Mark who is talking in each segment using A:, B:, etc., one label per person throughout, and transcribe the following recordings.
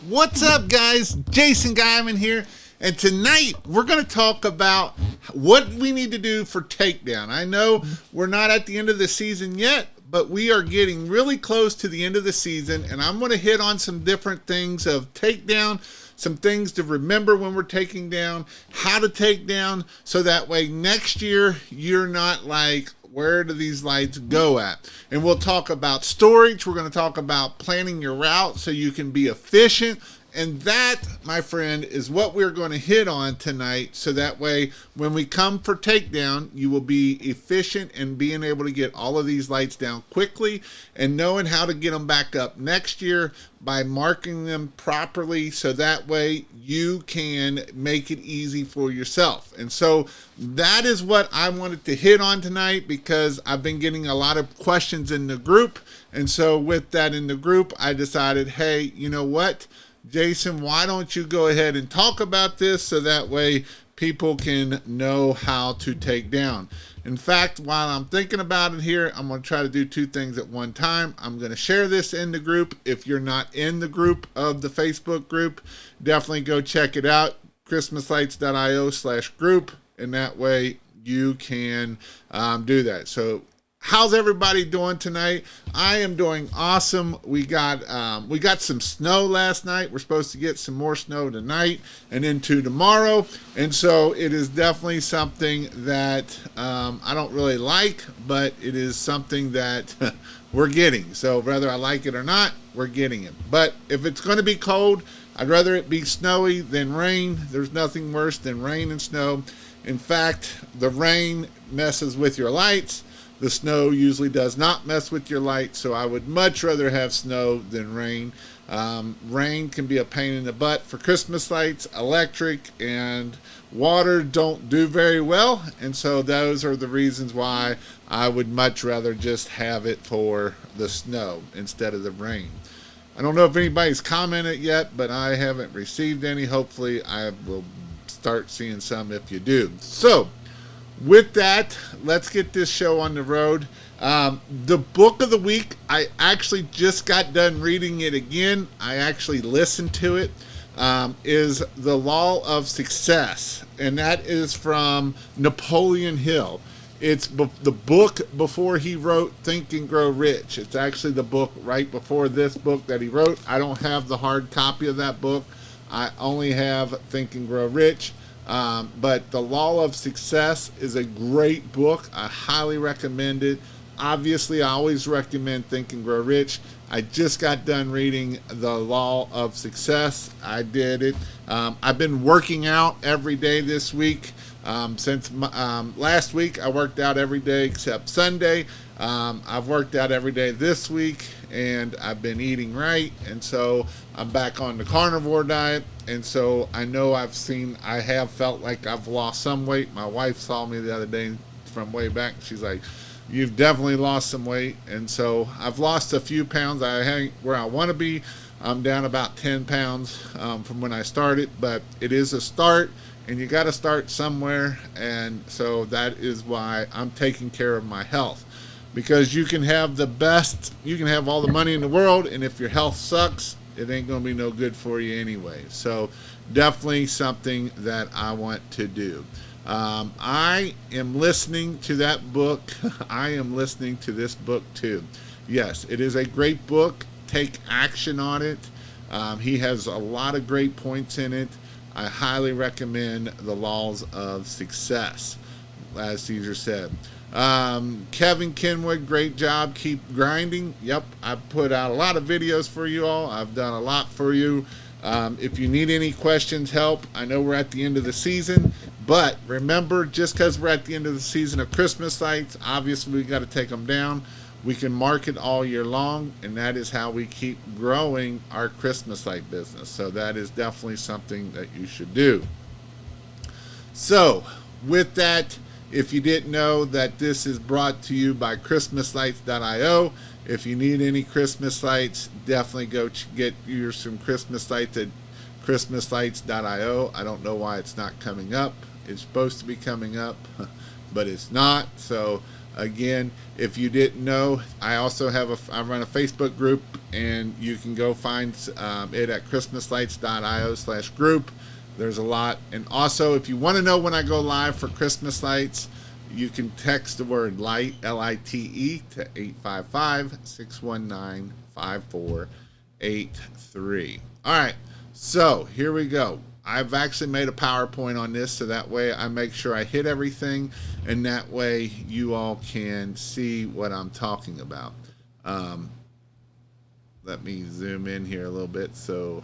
A: What's up, guys? Jason Guyman here, and tonight we're going to talk about what we need to do for Takedown. I know we're not at the end of the season yet, but we are getting really close to the end of the season, and I'm going to hit on some different things of Takedown, some things to remember when we're taking down, how to take down, so that way next year you're not like, where do these lights go at? And we'll talk about storage. We're going to talk about planning your route so you can be efficient. And that, my friend, is what we're going to hit on tonight. So that way, when we come for takedown, you will be efficient in being able to get all of these lights down quickly and knowing how to get them back up next year by marking them properly. So that way you can make it easy for yourself. And so that is what I wanted to hit on tonight, because I've been getting a lot of questions in the group. And so with that in the group, I decided, hey, you know what? Jason, why don't you go ahead and talk about this so that way people can know how to take down. In fact, while I'm thinking about it here, I'm going to try to do two things at one time. I'm going to share this in the group. If you're not in the group of the Facebook group, definitely go check it out, christmaslights.io/group, and that way you can do that. So how's everybody doing tonight? I am doing awesome. We got some snow last night. We're supposed to get some more snow tonight and into tomorrow. And so it is definitely something that I don't really like, but it is something that we're getting. So whether I like it or not, we're getting it. But if it's going to be cold, I'd rather it be snowy than rain. There's nothing worse than rain and snow. In fact, the rain messes with your lights. The snow usually does not mess with your light, so I would much rather have snow than rain. Rain can be a pain in the butt for Christmas lights. Electric and water don't do very well, and so those are the reasons why I would much rather just have it for the snow instead of the rain. I don't know if anybody's commented yet, but I haven't received any. Hopefully I will start seeing some if you do. So with that, let's get this show on the road. The book of the week, I actually just got done reading it again. I actually listened to it, is The Law of Success, and that is from Napoleon Hill. It's the book before he wrote Think and Grow Rich. It's actually the book right before this book that he wrote. I don't have the hard copy of that book. I only have Think and Grow Rich. But The Law of Success is a great book. I highly recommend it. Obviously, I always recommend Think and Grow Rich. I just got done reading The Law of Success. I did it. I've been working out every day this week. Since last week, I worked out every day except Sunday. I've worked out every day this week, and I've been eating right, and so I'm back on the carnivore diet. And so I know I have felt like I've lost some weight. My wife saw me the other day from way back. She's like, you've definitely lost some weight. And so I've lost a few pounds. I ain't where I want to be. I'm down about 10 pounds from when I started, but it is a start, and you got to start somewhere. And so that is why I'm taking care of my health, because you can have you can have all the money in the world, and if your health sucks, it ain't going to be no good for you anyway. So definitely something that I want to do. I am listening to that book. I am listening to this book too. Yes, it is a great book. Take action on it. He has a lot of great points in it. I highly recommend The Laws of Success, as Caesar said. Kevin Kenwood, great job. Keep grinding. Yep, I've put out a lot of videos for you all. I've done a lot for you. If you need any questions, help, I know we're at the end of the season, but remember, just because we're at the end of the season of Christmas lights, obviously we got to take them down. We can market all year long, and that is how we keep growing our Christmas light business. So that is definitely something that you should do. So with that, if you didn't know, that this is brought to you by christmaslights.io. If you need any Christmas lights, definitely go get you some Christmas lights at christmaslights.io. I don't know why it's not coming up. It's supposed to be coming up, but it's not. So Again, if you didn't know, I also have I run a Facebook group, and you can go find it at christmaslights.io/group. There's a lot. And also, if you want to know when I go live for Christmas Lights, you can text the word light, LITE, to 855-619-5483. All right, so here we go. I've actually made a PowerPoint on this, so that way I make sure I hit everything, and that way you all can see what I'm talking about. Let me zoom in here a little bit, so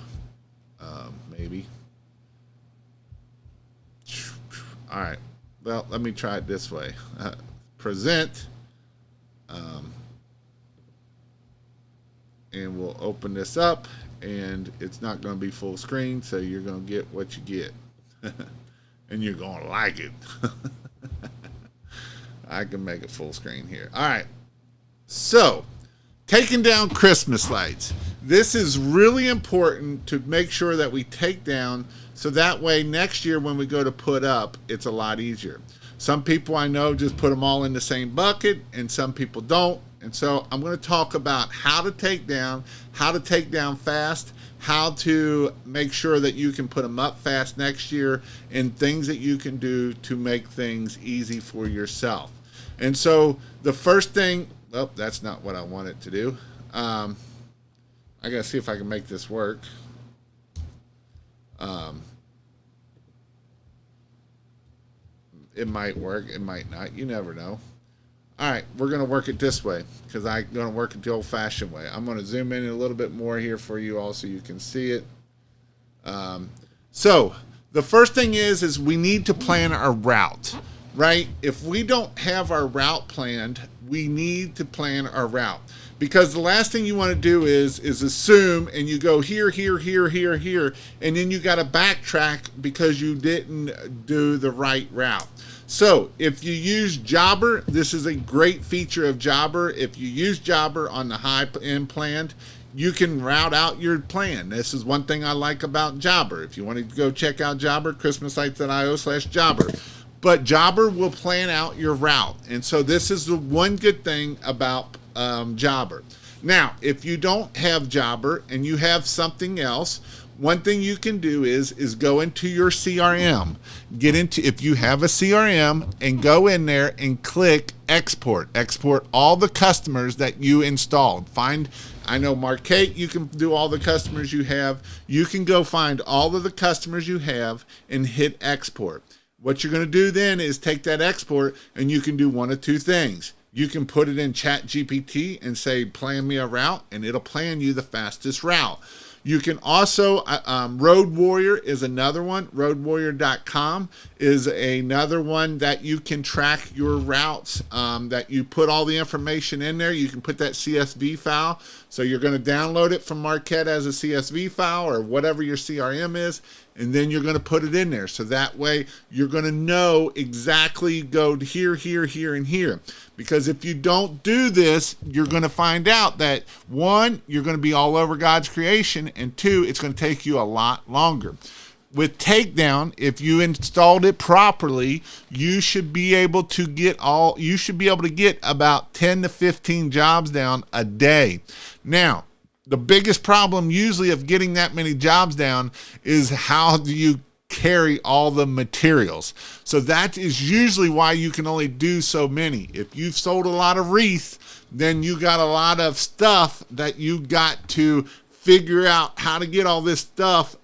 A: maybe. All right. Well, let me try it this way. Present. And we'll open this up, and it's not going to be full screen, so you're going to get what you get. And you're going to like it. I can make it full screen here. All right. So, taking down Christmas lights. This is really important to make sure that we take down, so that way next year when we go to put up, it's a lot easier. Some people I know just put them all in the same bucket, and some people don't. And so I'm going to talk about how to take down fast, how to make sure that you can put them up fast next year, and things that you can do to make things easy for yourself. And so the first thing, oh, that's not what I wanted to do. I got to see if I can make this work. It might work, it might not. You never know. All right, we're going to work it this way, because I'm going to work it the old-fashioned way. I'm going to zoom in a little bit more here for you all so you can see it. So the first thing is we need to plan our route, right? If we don't have our route planned, we need to plan our route. Because the last thing you want to do is assume, and you go here, here, here, here, here, and then you got to backtrack because you didn't do the right route. So if you use Jobber, this is a great feature of Jobber. If you use Jobber on the high end plan, you can route out your plan. This is one thing I like about Jobber. If you want to go check out Jobber, christmaslights.io/Jobber. But Jobber will plan out your route. And so this is the one good thing about Jobber. Now, if you don't have Jobber and you have something else, one thing you can do is go into your CRM. If you have a CRM, and go in there and click export. Export all the customers that you installed. I know Marquette, you can do all the customers you have. You can go find all of the customers you have and hit export. What you're going to do then is take that export, and you can do one of two things. You can put it in ChatGPT and say, plan me a route, and it'll plan you the fastest route. You can also, Road Warrior is another one. RoadWarrior.com is another one that you can track your routes, that you put all the information in there. You can put that CSV file. So you're going to download it from Marquette as a CSV file or whatever your CRM is, and then you're going to put it in there. So that way you're going to know exactly go to here, here, here, and here. Because if you don't do this, you're going to find out that, one, you're going to be all over God's creation, and two, it's going to take you a lot longer. With Takedown, if you installed it properly, you should be able to get about 10 to 15 jobs down a day. Now, the biggest problem usually of getting that many jobs down is how do you carry all the materials. So that is usually why you can only do so many. If you've sold a lot of wreaths, then you got a lot of stuff that you got to figure out how to get all this stuff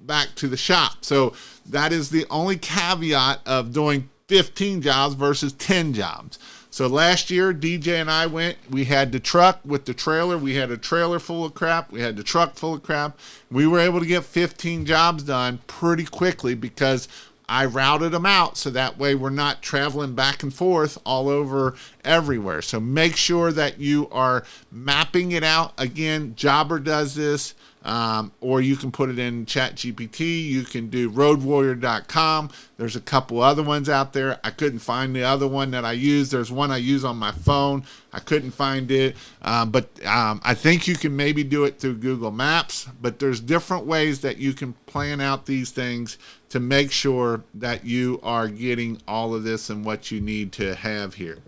A: back to the shop. So that is the only caveat of doing 15 jobs versus 10 jobs. So last year, DJ and I we had the truck with the trailer. We had a trailer full of crap. We had the truck full of crap. We were able to get 15 jobs done pretty quickly because I routed them out, so that way we're not traveling back and forth all over everywhere. So make sure that you are mapping it out. Again, Jobber does this. Or you can put it in ChatGPT. You can do roadwarrior.com. There's a couple other ones out there. I couldn't find the other one that I use. There's one I use on my phone. I couldn't find it. But I think you can maybe do it through Google Maps. But there's different ways that you can plan out these things to make sure that you are getting all of this and what you need to have here.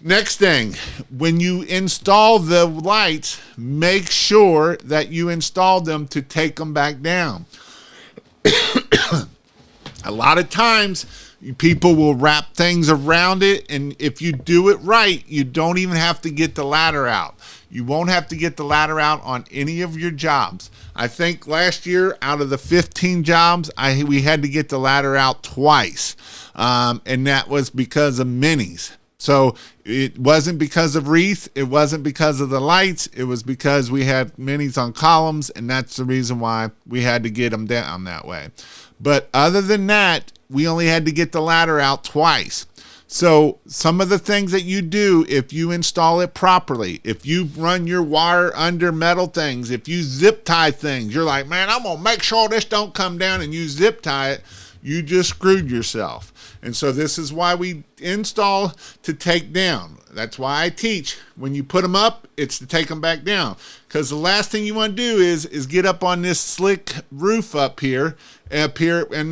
A: Next thing, when you install the lights, make sure that you install them to take them back down. A lot of times, people will wrap things around it, and if you do it right, you don't even have to get the ladder out. You won't have to get the ladder out on any of your jobs. I think last year, out of the 15 jobs, we had to get the ladder out twice, and that was because of minis. So it wasn't because of wreath, it wasn't because of the lights, it was because we had minis on columns, and that's the reason why we had to get them down that way. But other than that, we only had to get the ladder out twice. So some of the things that you do, if you install it properly, if you run your wire under metal things, if you zip tie things, you're like, man, I'm going to make sure this don't come down, and you zip tie it, you just screwed yourself. And so this is why we install to take down. That's why I teach when you put them up, it's to take them back down. Because the last thing you want to do is get up on this slick roof up here, and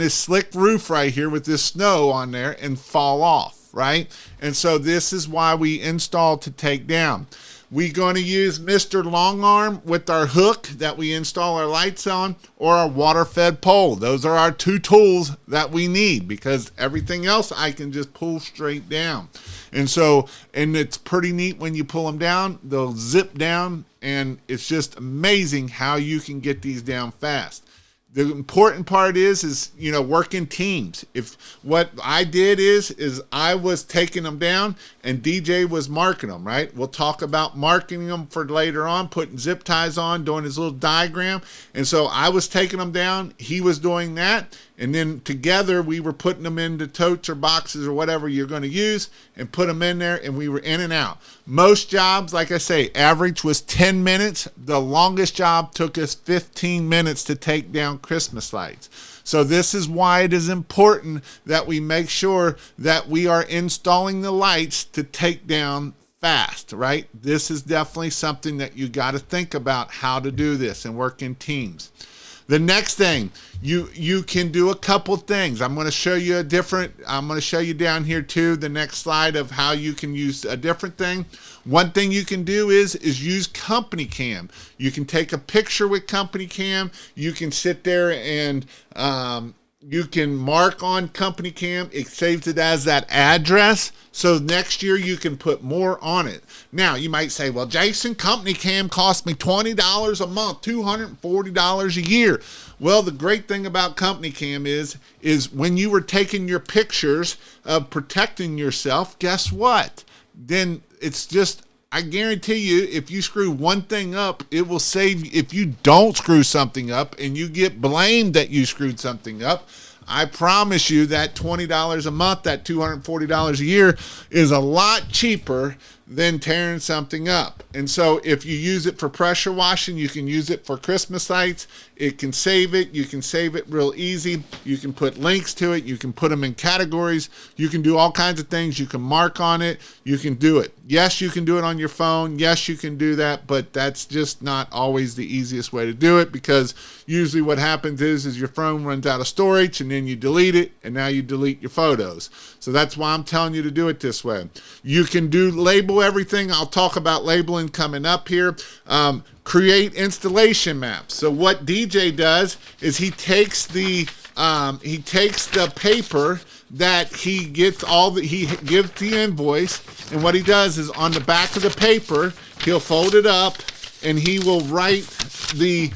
A: this slick roof right here with this snow on there and fall off, right? And so this is why we install to take down. We're going to use Mr. Long Arm with our hook that we install our lights on, or our water-fed pole. Those are our two tools that we need, because everything else I can just pull straight down. And so, and it's pretty neat when you pull them down. They'll zip down, and it's just amazing how you can get these down fast. The important part is work in teams. If what I did is I was taking them down and DJ was marking them, right? We'll talk about marking them for later on, putting zip ties on, doing his little diagram. And so I was taking them down, he was doing that, and then together we were putting them into totes or boxes or whatever you're going to use and put them in there, and we were in and out. Most jobs, like I say, average was 10 minutes. The longest job took us 15 minutes to take down Christmas lights. So this is why it is important that we make sure that we are installing the lights to take down fast, right? This is definitely something that you got to think about how to do this and work in teams. The next thing, you can do a couple things. I'm going to show you I'm going to show you down here too, the next slide of how you can use a different thing. One thing you can do is use company cam. You can take a picture with company cam. You can sit there and you can mark on company cam. It saves it as that address. So next year you can put more on it. Now you might say, well, Jason, company cam cost me $20 a month, $240 a year. Well, the great thing about company cam is when you were taking your pictures of protecting yourself, guess what? Then it's just, I guarantee you, if you screw one thing up, it will save. If you don't screw something up and you get blamed that you screwed something up, I promise you that $20 a month, that $240 a year is a lot cheaper than tearing something up. And so if you use it for pressure washing, you can use it for Christmas lights. It can save it. You can save it real easy. You can put links to it. You can put them in categories. You can do all kinds of things. You can mark on it. You can do it. Yes, you can do it on your phone. Yes, you can do that, but that's just not always the easiest way to do it, because usually what happens is your phone runs out of storage and then you delete it, and now you delete your photos. So that's why I'm telling you to do it this way. You can label everything. I'll talk about labeling coming up here. Create installation maps. So what DJ does is he takes the paper that he gives the invoice, and what he does is on the back of the paper he'll fold it up and he will write the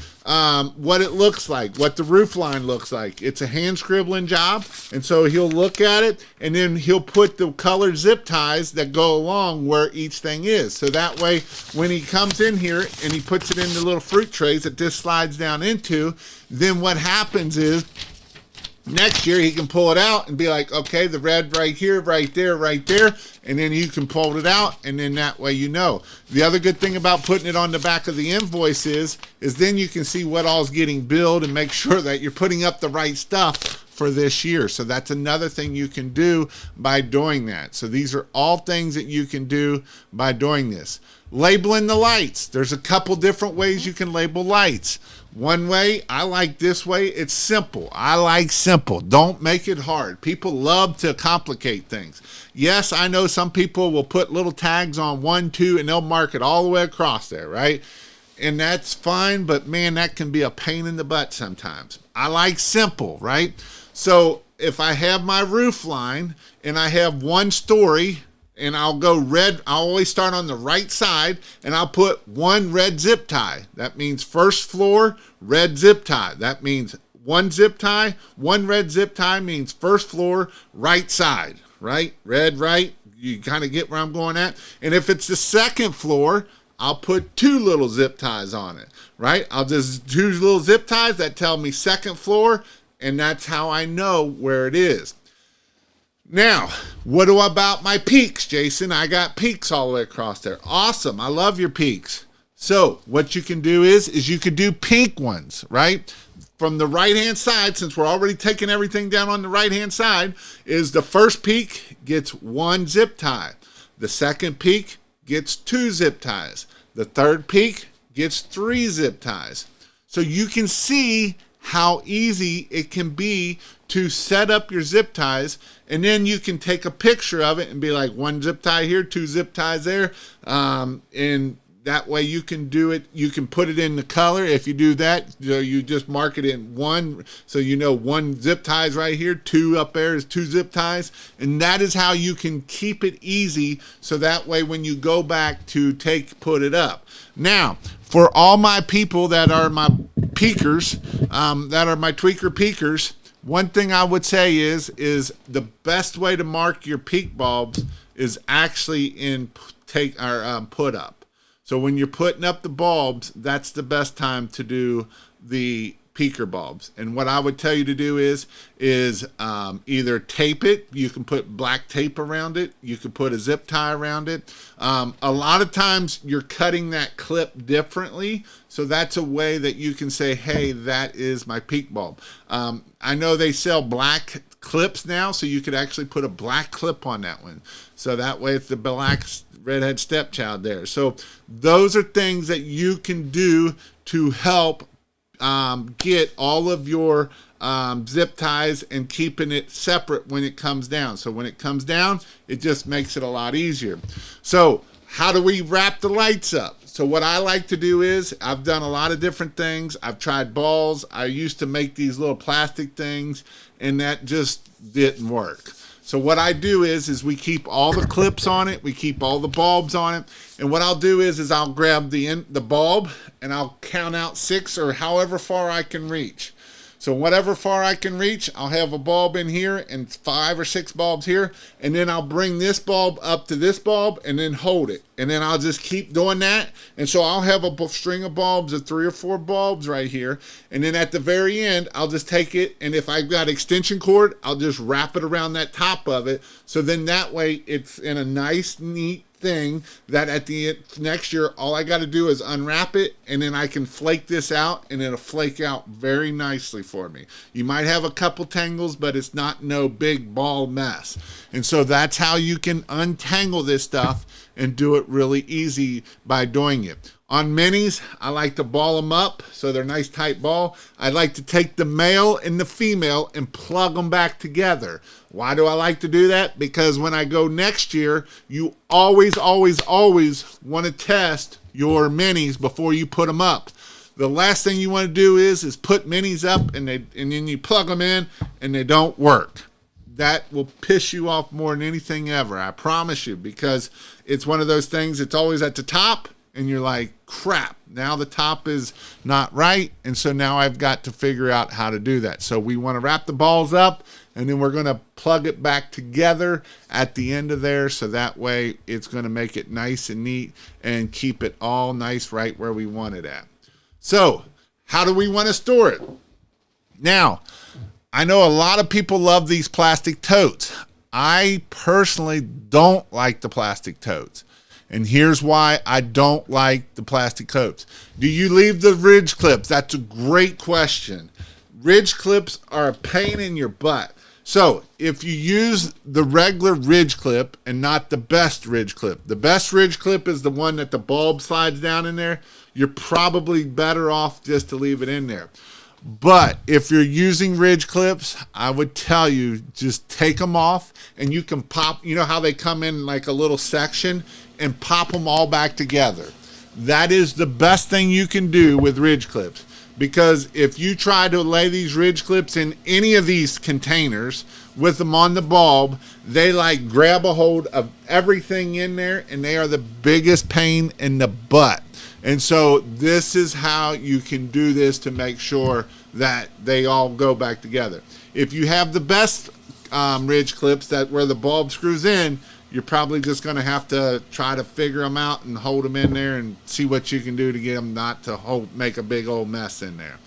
A: what it looks like, what the roof line looks like. It's a hand scribbling job, and so he'll look at it and then he'll put the colored zip ties that go along where each thing is. So that way when he comes in here and he puts it in the little fruit trays that this slides down into, then what happens is next year he can pull it out and be like, okay, the red right here, right there, and then you can pull it out, and then that way you know. The other good thing about putting it on the back of the invoice is then you can see what all's getting billed and make sure that you're putting up the right stuff for this year. So that's another thing you can do by doing that. So these are all things that you can do by doing this. Labeling the lights. There's a couple different ways you can label lights. One way, I like this way. It's simple. I like simple. Don't make it hard. People love to complicate things. Yes, I know some people will put little tags on 1, 2, and they'll mark it all the way across there, right? And that's fine, but man, that can be a pain in the butt sometimes. I like simple, right? So if I have my roof line and I have one story, and I'll go red, I'll always start on the right side, and I'll put one red zip tie. That means first floor, red zip tie. That means one zip tie, one red zip tie means first floor, right side, right? Red, right? You kind of get where I'm going at. And if it's the second floor, I'll put 2 little zip ties on it, right? I'll just 2 little zip ties that tell me second floor, and that's how I know where it is. Now, what about my peaks, Jason? I got peaks all the way across there. Awesome. I love your peaks. So what you can do is you can do pink ones, right? From the right-hand side, since we're already taking everything down on the right-hand side, is the first peak gets 1 zip tie. The second peak gets 2 zip ties. The third peak gets 3 zip ties. So you can see how easy it can be to set up your zip ties, and then you can take a picture of it and be like 1 zip tie here, 2 zip ties there, and that way you can do it. You can put it in the color. If you do that, you just mark it in 1, so you know 1 zip tie is right here, 2 up there is 2 zip ties, and that is how you can keep it easy, so that way when you go back to put it up. Now, for all my people that are my peakers, that are my tweaker peakers, one thing I would say is the best way to mark your peak bulbs is actually in put up. So when you're putting up the bulbs, that's the best time to do the peaker bulbs. And what I would tell you to do is either tape it. You can put black tape around it. You can put a zip tie around it. A lot of times you're cutting that clip differently. So that's a way that you can say, hey, that is my peak bulb. I know they sell black clips now, so you could actually put a black clip on that one. So that way it's the black redhead stepchild there. So those are things that you can do to help get all of your zip ties and keeping it separate when it comes down. So when it comes down, it just makes it a lot easier. So how do we wrap the lights up? So what I like to do is, I've done a lot of different things. I've tried balls. I used to make these little plastic things, and that just didn't work. So what I do is we keep all the clips on it. We keep all the bulbs on it. And what I'll do is I'll grab the bulb and I'll count out 6 or however far I can reach. So whatever far I can reach, I'll have a bulb in here and 5 or 6 bulbs here. And then I'll bring this bulb up to this bulb and then hold it. And then I'll just keep doing that. And so I'll have a string of bulbs of 3 or 4 bulbs right here. And then at the very end, I'll just take it. And if I've got extension cord, I'll just wrap it around that top of it. So then that way it's in a nice, neat thing that at the end, next year, all I got to do is unwrap it, and then I can flake this out, and it'll flake out very nicely for me. You might have a couple tangles, but it's not no big ball mess. And so that's how you can untangle this stuff and do it really easy by doing it. On minis, I like to ball them up so they're nice tight ball. I like to take the male and the female and plug them back together. Why do I like to do that? Because when I go next year, you always, always, always want to test your minis before you put them up. The last thing you want to do is put minis up and then you plug them in and they don't work. That will piss you off more than anything ever, I promise you, because it's one of those things, it's always at the top, and you're like, crap, now the top is not right, and so now I've got to figure out how to do that. So we want to wrap the balls up, and then we're going to plug it back together at the end of there, so that way it's going to make it nice and neat and keep it all nice right where we want it at. So how do we want to store it? Now, I know a lot of people love these plastic totes. I personally don't like the plastic totes. And here's why I don't like the plastic totes. Do you leave the ridge clips? That's a great question. ridge clips are a pain in your butt. So if you use the regular ridge clip and not the best ridge clip, the best ridge clip is the one that the bulb slides down in there, you're probably better off just to leave it in there. But if you're using ridge clips, I would tell you just take them off, and you can pop, you know how they come in like a little section, and pop them all back together. That is the best thing you can do with ridge clips. Because if you try to lay these ridge clips in any of these containers with them on the bulb, they like grab a hold of everything in there, and they are the biggest pain in the butt. And so this is how you can do this to make sure that they all go back together. If you have the best ridge clips that where the bulb screws in, you're probably just going to have to try to figure them out and hold them in there and see what you can do to get them not to make a big old mess in there.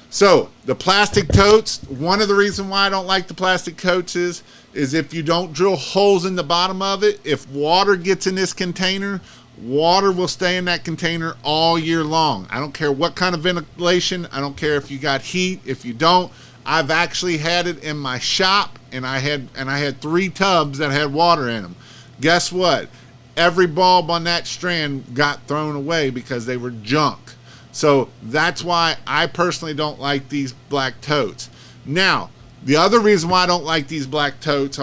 A: So the plastic totes, one of the reasons why I don't like the plastic totes is if you don't drill holes in the bottom of it, if water gets in this container, water will stay in that container all year long. I don't care what kind of ventilation. I don't care if you got heat, if you don't. I've actually had it in my shop, and I had 3 tubs that had water in them. Guess what? Every bulb on that strand got thrown away because they were junk. So that's why I personally don't like these black totes. Now, the other reason why I don't like these black totes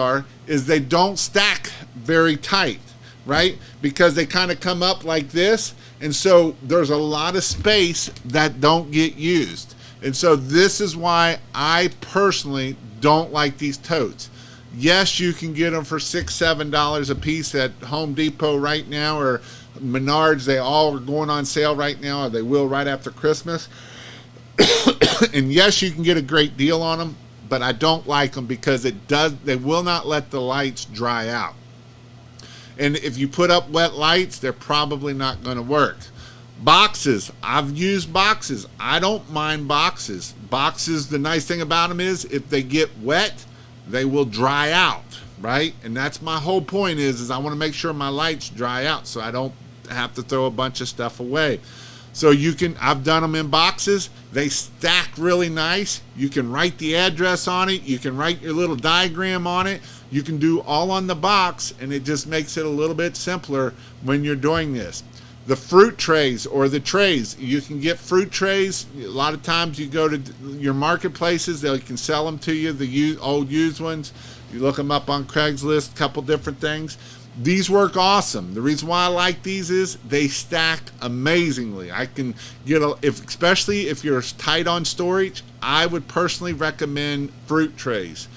A: is they don't stack very tight, right? Because they kind of come up like this, and so there's a lot of space that don't get used. And so this is why I personally don't like these totes. Yes, you can get them for $6, $7 a piece at Home Depot right now, or Menards. They all are going on sale right now, or they will right after Christmas. And yes, you can get a great deal on them, but I don't like them because they will not let the lights dry out. And if you put up wet lights, they're probably not going to work. Boxes. I've used boxes. I don't mind boxes. Boxes, the nice thing about them is if they get wet, they will dry out, right? And that's my whole point is I want to make sure my lights dry out so I don't have to throw a bunch of stuff away. So I've done them in boxes. They stack really nice. You can write the address on it. You can write your little diagram on it. You can do all on the box, and it just makes it a little bit simpler when you're doing this. The fruit trays or the trays, you can get fruit trays. A lot of times you go to your marketplaces, they can sell them to you, the old used ones. You look them up on Craigslist, a couple different things. These work awesome. The reason why I like these is they stack amazingly. I can get especially if you're tight on storage, I would personally recommend fruit trays.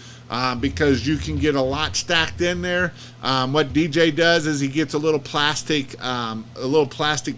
A: Because you can get a lot stacked in there. What DJ does is he gets a little plastic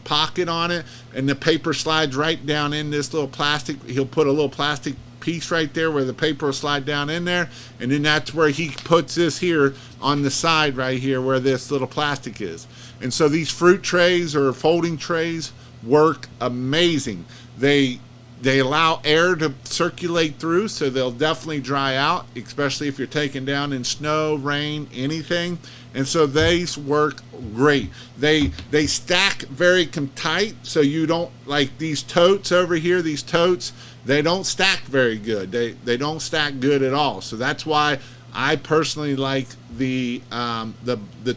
A: pocket on it, and the paper slides right down in this little plastic. He'll put a little plastic piece right there where the paper will slide down in there, and then that's where he puts this here on the side right here where this little plastic is. And so these fruit trays or folding trays work amazing. They allow air to circulate through, so they'll definitely dry out, especially if you're taking down in snow, rain, anything. And so these work great. They stack very tight, so you don't, like these totes over here, these totes, they don't stack very good. They don't stack good at all. So that's why I personally like the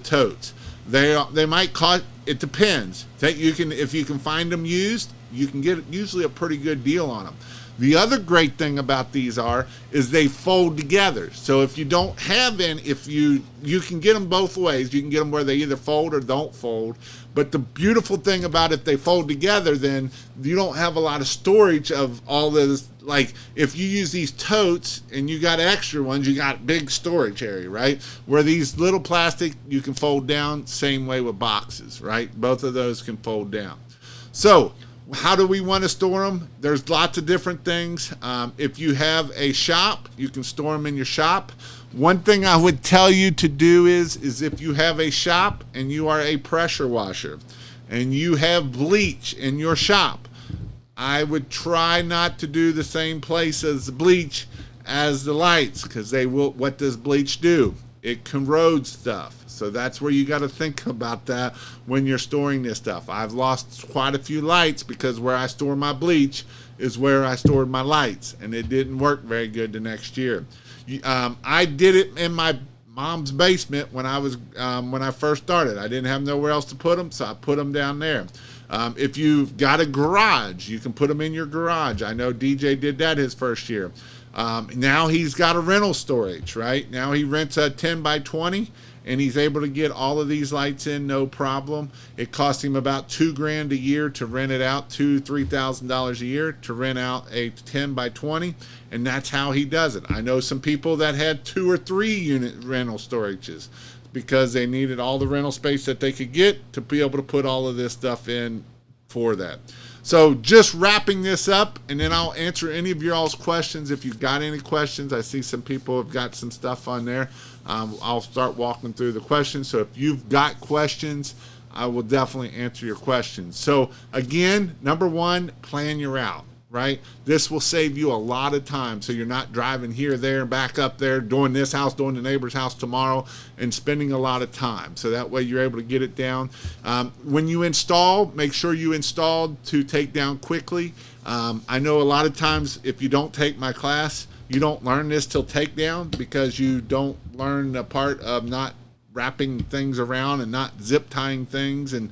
A: totes. They might cost, it depends. If you can find them used, you can get usually a pretty good deal on them. The other great thing about these is they fold together. So if you don't have any, you can get them both ways. You can get them where they either fold or don't fold. But the beautiful thing about if they fold together, then you don't have a lot of storage of all this. Like if you use these totes and you got extra ones, you got big storage area, right? Where these little plastic, you can fold down, same way with boxes, right? Both of those can fold down. So how do we want to store them? There's lots of different things. If you have a shop, you can store them in your shop. One thing I would tell you to do is if you have a shop and you are a pressure washer and you have bleach in your shop, I would try not to do the same place as the bleach as the lights, because what does bleach do? it corrodes stuff. So that's where you got to think about that when you're storing this stuff. I've lost quite a few lights because where I store my bleach is where I stored my lights, and it didn't work very good the next year. I did it in my mom's basement when I first started. I didn't have nowhere else to put them, so I put them down there. If you've got a garage, you can put them in your garage. I know DJ did that his first year. Now he's got a rental storage, right? Now he rents a 10 by 20, and he's able to get all of these lights in, no problem. It costs him about $2,000 a year to rent it out, $3,000 a year to rent out a 10 by 20, and that's how he does it. I know some people that had 2 or 3 unit rental storages because they needed all the rental space that they could get to be able to put all of this stuff in for that. So just wrapping this up, and then I'll answer any of y'all's questions. If you've got any questions, I see some people have got some stuff on there. I'll start walking through the questions. So if you've got questions, I will definitely answer your questions. So again, number one, plan your route, right? This will save you a lot of time. So you're not driving here, there, and back up there, doing this house, doing the neighbor's house tomorrow, and spending a lot of time. So that way you're able to get it down. When you install, make sure you installed to take down quickly. I know a lot of times if you don't take my class, you don't learn this till takedown because you don't learn the part of not wrapping things around and not zip tying things and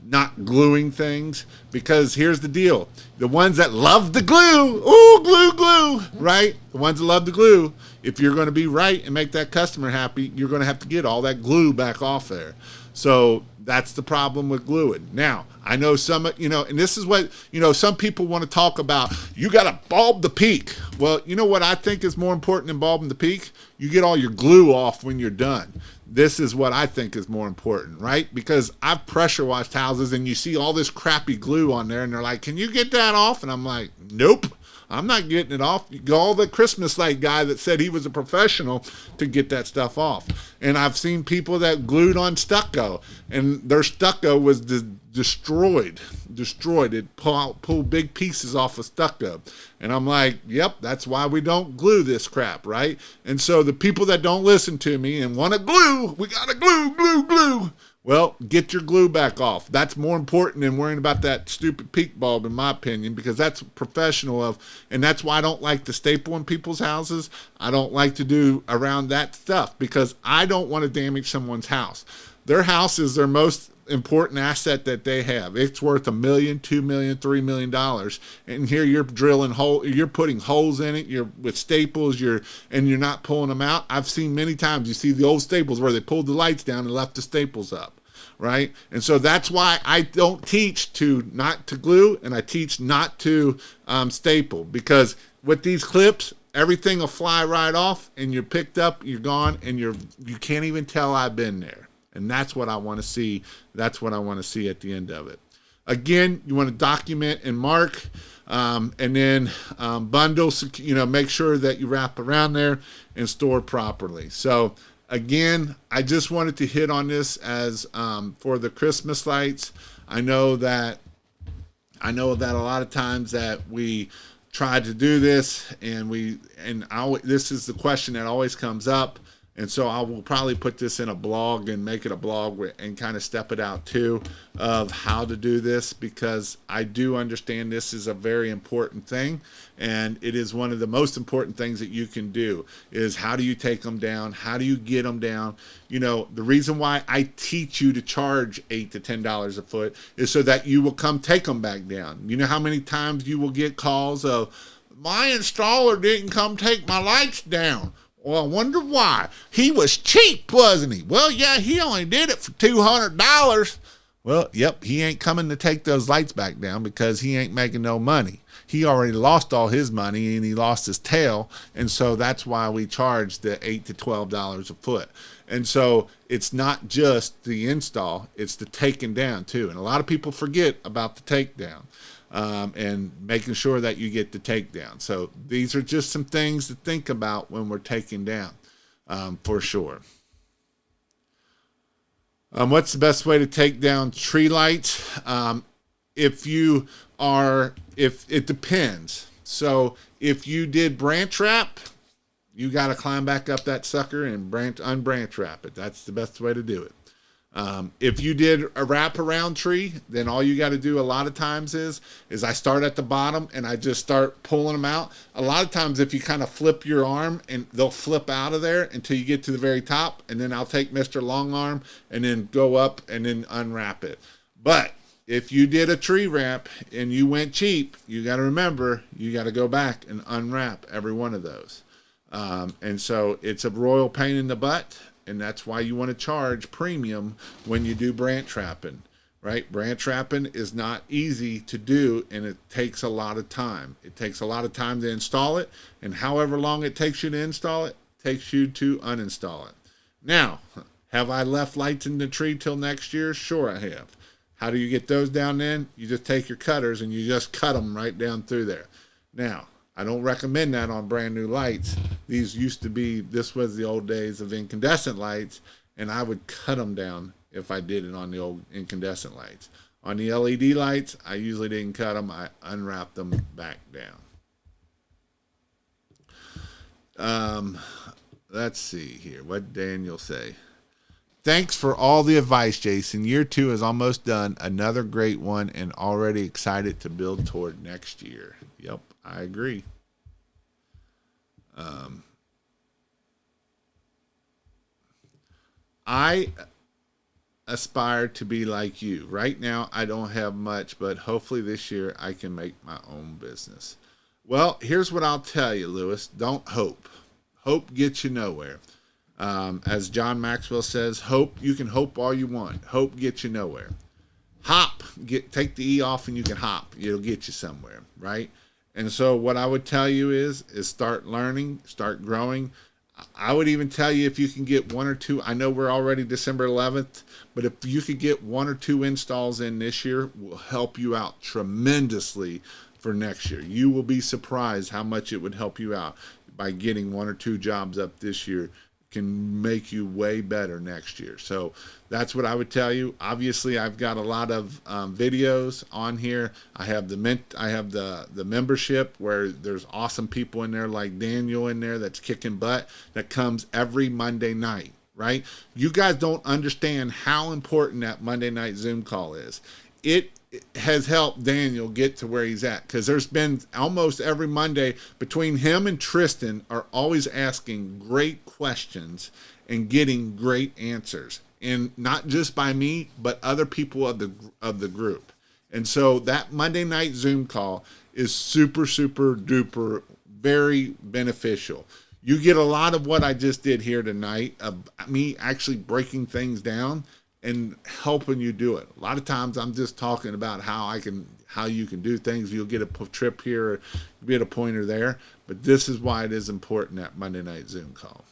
A: not gluing things. Because here's the deal. The ones that love the glue, glue, right? The ones that love the glue, if you're going to be right and make that customer happy, you're going to have to get all that glue back off there. So that's the problem with gluing. Now, I know some, and this is what, some people want to talk about. You got to bulb the peak. Well, you know what I think is more important than bulbing the peak? You get all your glue off when you're done. This is what I think is more important, right? Because I've pressure washed houses and you see all this crappy glue on there and they're like, can you get that off? And I'm like, nope. I'm not getting it off. You call the Christmas light guy that said he was a professional to get that stuff off. And I've seen people that glued on stucco, and their stucco was destroyed. It pulled big pieces off of stucco. And I'm like, yep, that's why we don't glue this crap, right? And so the people that don't listen to me and want to glue, we got to glue. Well, get your glue back off. That's more important than worrying about that stupid peak bulb, in my opinion, because that's professional and that's why I don't like to staple in people's houses. I don't like to do around that stuff because I don't want to damage someone's house. Their house is their most important asset that they have. It's worth $1 million, $2 million, $3 million. And here you're drilling you're putting holes in it. You're with staples. And you're not pulling them out. I've seen many times. You see the old staples where they pulled the lights down and left the staples up, right? And so that's why I don't teach not to glue, and I teach not to staple, because with these clips, everything will fly right off, and you're picked up, you're gone, and you can't even tell I've been there. And that's what I want to see. That's what I want to see at the end of it. Again, you want to document and mark, and then bundle, make sure that you wrap around there and store properly. So again, I just wanted to hit on this as for the Christmas lights. I know that a lot of times that we try to do this, this is the question that always comes up. And so I will probably put this in a blog and make it a blog and kind of step it out too of how to do this, because I do understand this is a very important thing. And it is one of the most important things that you can do is how do you take them down? How do you get them down? The reason why I teach you to charge $8 to $10 a foot is so that you will come take them back down. You know how many times you will get calls of, my installer didn't come take my lights down. Well, I wonder why. He was cheap, wasn't he? Well, yeah, he only did it for $200. Well, yep, he ain't coming to take those lights back down because he ain't making no money. He already lost all his money and he lost his tail. And so that's why we charge the $8 to $12 a foot. And so it's not just the install, it's the taking down too. And a lot of people forget about the takedown. And making sure that you get the takedown. So these are just some things to think about when we're taking down, for sure. What's the best way to take down tree lights? If it depends. So if you did branch wrap, you got to climb back up that sucker and unbranch wrap it. That's the best way to do it. If you did a wraparound tree, then all you got to do a lot of times is I start at the bottom and I just start pulling them out. A lot of times if you kind of flip your arm, and they'll flip out of there until you get to the very top, and then I'll take Mr. Long Arm and then go up and then unwrap it. But if you did a tree wrap and you went cheap, you got to remember, you got to go back and unwrap every one of those. And so it's a royal pain in the butt. And that's why you want to charge premium when you do branch wrapping, right? Branch wrapping is not easy to do, and it takes a lot of time. It takes a lot of time to install it, and however long it takes you to install it, takes you to uninstall it. Now, have I left lights in the tree till next year? Sure I have. How do you get those down then? You just take your cutters and you just cut them right down through there. Now, I don't recommend that on brand new lights. These used to be, this was the old days of incandescent lights, and I would cut them down if I did it on the old incandescent lights. On the LED lights, I usually didn't cut them. I unwrapped them back down. Let's see here. What Daniel say? Thanks for all the advice, Jason. Year 2 is almost done. Another great one, and already excited to build toward next year. Yep, I agree. I aspire to be like you. Right now, I don't have much, but hopefully this year I can make my own business. Well, here's what I'll tell you, Lewis. Don't hope. Hope gets you nowhere. As John Maxwell says, you can hope all you want. Hope gets you nowhere. Hop, take the E off and you can hop. It'll get you somewhere, right? And so what I would tell you is start learning, start growing. I would even tell you if you can get 1 or 2, I know we're already December 11th, but if you could get 1 or 2 installs in this year, will help you out tremendously for next year. You will be surprised how much it would help you out by getting 1 or 2 jobs up this year. Can make you way better next year. So that's what I would tell you. Obviously, I've got a lot of videos on here. I have the membership where there's awesome people in there like Daniel in there that's kicking butt, that comes every Monday night, right? You guys don't understand how important that Monday night Zoom call is. It has helped Daniel get to where he's at, because there's been almost every Monday between him and Tristan are always asking great questions and getting great answers, and not just by me but other people of the group. And so that Monday night Zoom call is super duper very beneficial. You get a lot of what I just did here tonight of me actually breaking things down and helping you do it. A lot of times I'm just talking about how you can do things. You'll get a trip here, or get a pointer there, but this is why it is important, that Monday night Zoom call.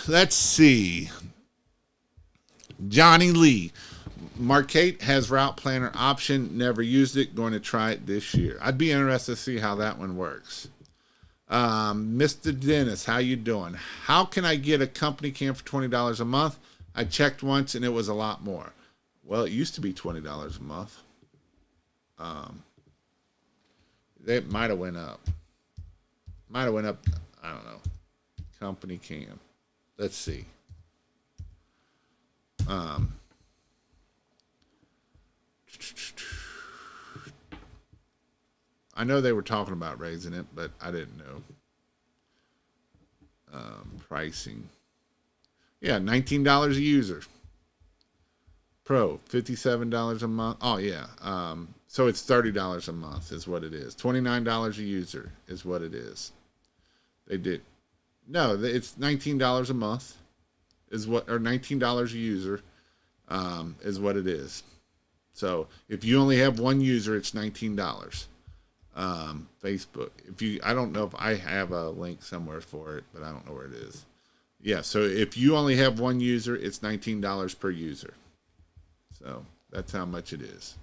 A: Let's see. Johnny Lee. Marquette has route planner option. Never used it. Going to try it this year. I'd be interested to see how that one works. Mr. Dennis, how you doing? How can I get a company cam for $20 a month? I checked once and it was a lot more. Well, it used to be $20 a month. It might have went up. I don't know. Company cam. Let's see. I know they were talking about raising it, but I didn't know. Pricing. Yeah, $19 a user. Pro, $57 a month. Oh, yeah. So it's $30 a month is what it is. $29 a user is what it is. They did. No, it's $19 a month or $19 a user is what it is. So if you only have one user, it's $19. Facebook. I don't know if I have a link somewhere for it, but I don't know where it is. Yeah, so if you only have one user, it's $19 per user. So that's how much it is.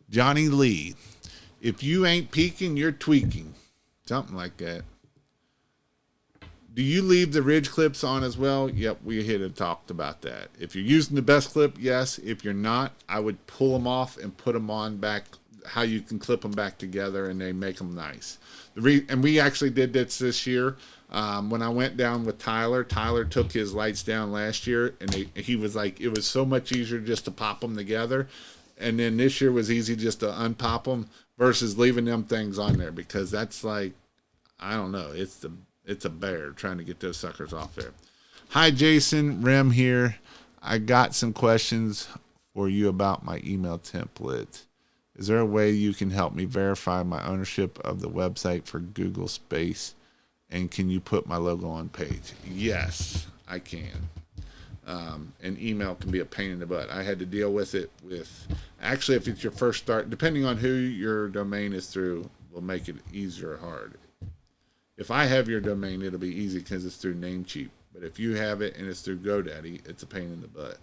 A: Johnny Lee. If you ain't peeking, you're tweaking. Something like that. Do you leave the ridge clips on as well? Yep, we had and talked about that. If you're using the best clip, yes. If you're not, I would pull them off and put them on back, how you can clip them back together, and they make them nice. And we actually did this year. When I went down with Tyler took his lights down last year, and he was like, it was so much easier just to pop them together. And then this year was easy just to unpop them versus leaving them things on there, because that's like, I don't know, it's a bear trying to get those suckers off there. Hi, Jason, Rem here. I got some questions for you about my email template. Is there a way you can help me verify my ownership of the website for Google Space? And can you put my logo on page? Yes, I can. And email can be a pain in the butt. I had to deal with it actually, if it's your first start, depending on who your domain is through, will make it easier or hard. If I have your domain, it'll be easy because it's through Namecheap. But if you have it and it's through GoDaddy, it's a pain in the butt.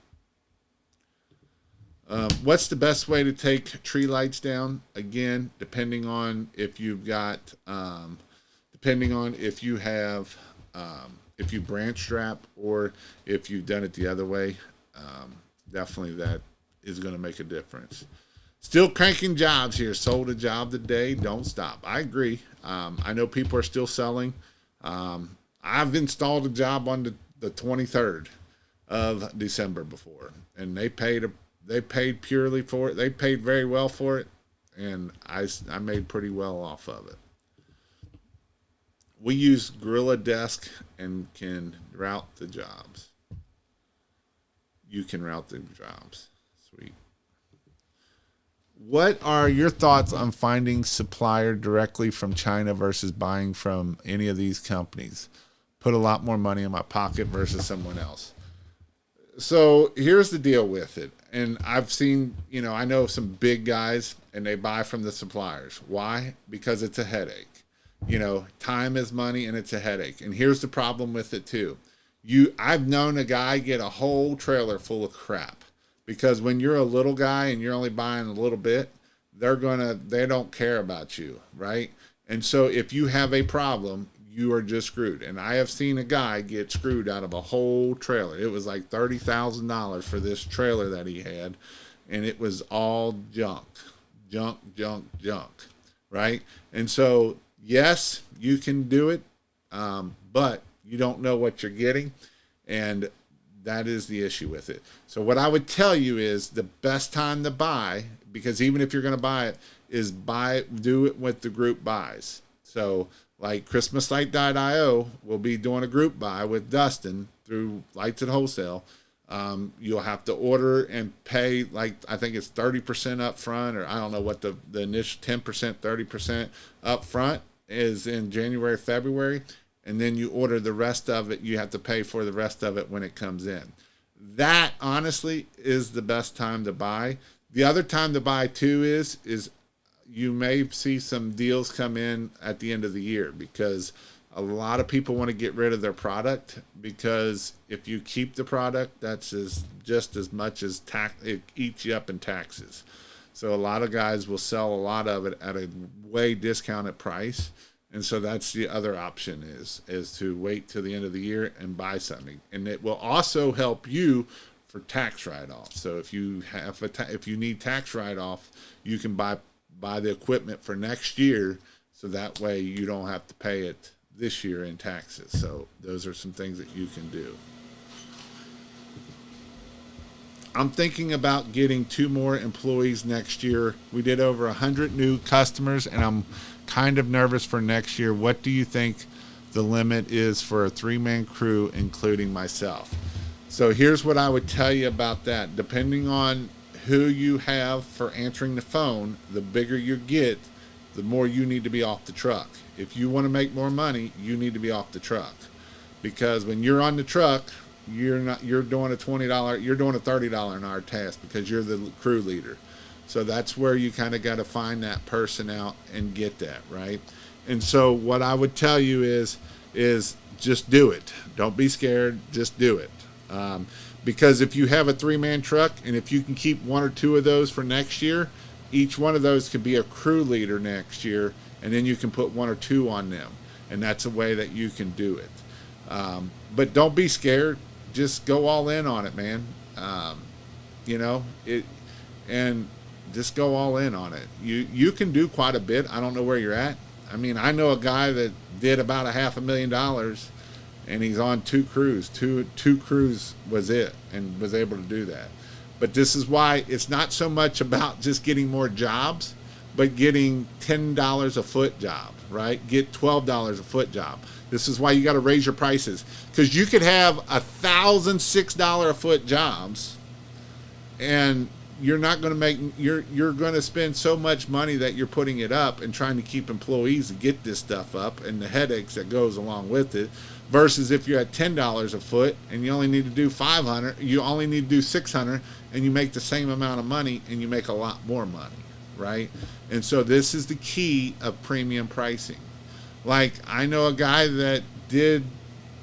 A: What's the best way to take tree lights down? Again, depending on if you've got, depending on if you have, if you branch strap or if you've done it the other way, definitely that is going to make a difference. Still cranking jobs here. Sold a job today. Don't stop. I agree. I know people are still selling. I've installed a job on the 23rd of December before, and they paid purely for it. They paid very well for it, and I made pretty well off of it. We use Gorilla Desk and can route the jobs. You can route the jobs. Sweet. What are your thoughts on finding supplier directly from China versus buying from any of these companies? Put a lot more money in my pocket versus someone else. So here's the deal with it. And I've seen, I know some big guys and they buy from the suppliers. Why? Because it's a headache. Time is money and it's a headache. And here's the problem with it too. I've known a guy get a whole trailer full of crap, because when you're a little guy and you're only buying a little bit, they don't care about you, right? And so if you have a problem, you are just screwed. And I have seen a guy get screwed out of a whole trailer. It was like $30,000 for this trailer that he had, and it was all junk, right? And so, yes, you can do it, but you don't know what you're getting, and that is the issue with it. So what I would tell you is the best time to buy, because even if you're going to buy it, is do it with the group buys. So like ChristmasLight.io will be doing a group buy with Dustin through Lights at Wholesale. You'll have to order and pay, like, I think it's 30% up front, or I don't know what the initial 10%, 30% up front is in January, February. And then you order the rest of it. You have to pay for the rest of it when it comes in. That, honestly, is the best time to buy. The other time to buy, too, is you may see some deals come in at the end of the year, because a lot of people want to get rid of their product, because if you keep the product, that's just as much as it eats you up in taxes. So a lot of guys will sell a lot of it at a way discounted price. And so that's the other option is to wait till the end of the year and buy something. And it will also help you for tax write-off. So if you have if you need tax write-off, you can buy the equipment for next year, so that way you don't have to pay it this year in taxes. So those are some things that you can do. I'm thinking about getting 2 more employees next year. We did over 100 new customers, and I'm kind of nervous for next year. What do you think the limit is for a 3-man crew, including myself? So here's what I would tell you about that. Depending on who you have for answering the phone, the bigger you get, the more you need to be off the truck. If you want to make more money, you need to be off the truck, because when you're on the truck, you're doing a $20, you're doing a $30 an hour task because you're the crew leader. So that's where you kind of got to find that person out and get that, right? And so what I would tell you is just do it. Don't be scared. Just do it. Because if you have a 3-man truck, and if you can keep 1 or 2 of those for next year, each one of those could be a crew leader next year, and then you can put 1 or 2 on them. And that's a way that you can do it. But don't be scared. Just go all in on it, man. Um, you know it, and just go all in on it. You can do quite a bit. I don't know where you're at. I mean, I know a guy that did about a $500,000, and he's on two crews. Two crews was it, and was able to do that. But this is why it's not so much about just getting more jobs, but getting $10 a foot job, right? Get $12 a foot job. This is why you got to raise your prices, because you could have $1,006 a foot jobs, and you're not going to make you're going to spend so much money that you're putting it up and trying to keep employees to get this stuff up, and the headaches that goes along with it, versus if you're at $10 a foot and you only need to do 500, you only need to do 600, and you make the same amount of money and you make a lot more money, right? And so this is the key of premium pricing. Like, I know a guy that did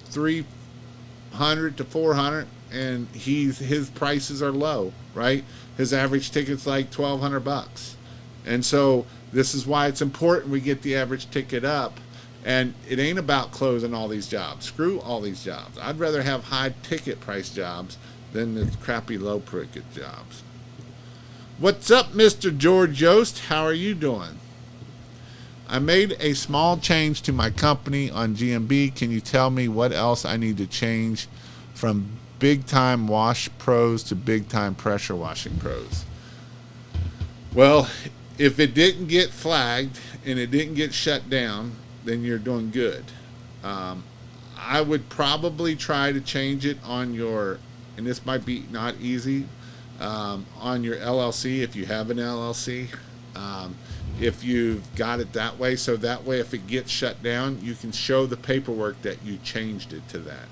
A: 300 to 400, and his prices are low, right? His average ticket's like $1,200. And so this is why it's important we get the average ticket up. And it ain't about closing all these jobs. Screw all these jobs. I'd rather have high ticket price jobs than the crappy low ticket jobs. What's up, Mr. George Yost? How are you doing? I made a small change to my company on GMB. Can you tell me what else I need to change from big time wash pros to big time pressure washing pros? Well, if it didn't get flagged and it didn't get shut down, then you're doing good. I would probably try to change it on your, and this might be not easy, on your LLC if you have an LLC. If you've got it that way, so that way if it gets shut down, you can show the paperwork that you changed it to that.